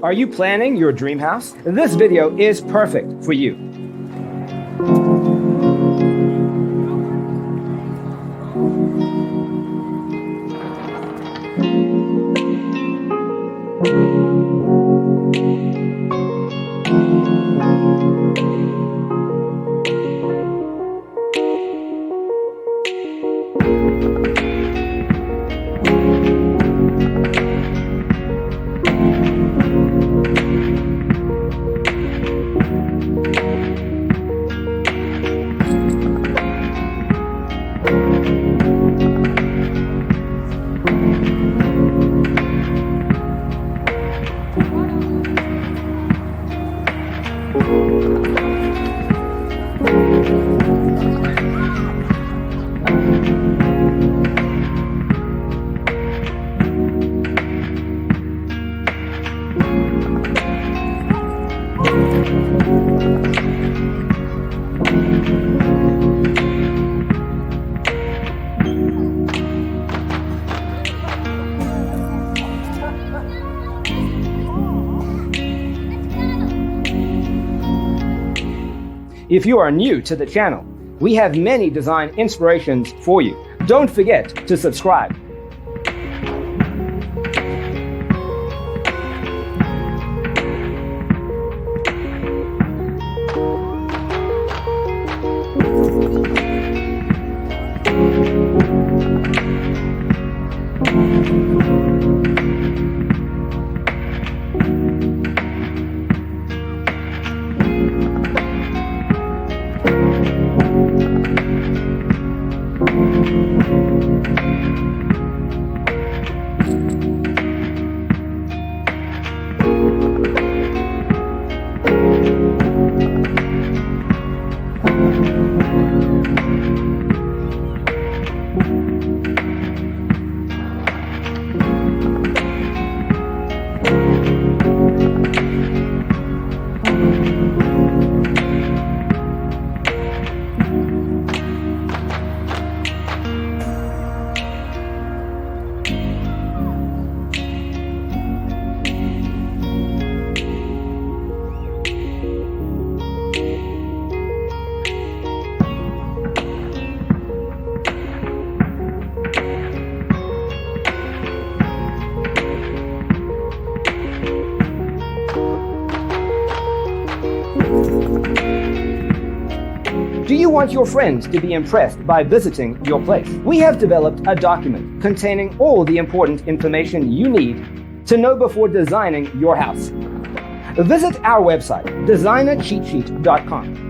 Are you planning your dream house? This video is perfect for you. If you are new to the channel, we have many design inspirations for you. Don't forget to subscribe. Do you want your friends to be impressed by visiting your place? We have developed a document containing all the important information you need to know before designing your house. Visit our website, designercheatsheet.com.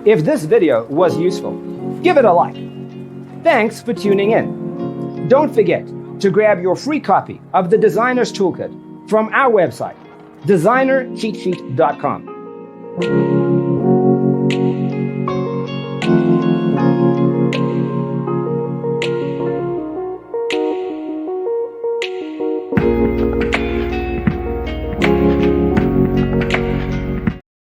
If this video was useful, give it a like. Thanks for tuning in. Don't forget to grab your free copy of the Designer's Toolkit from our website, designercheatsheet.com.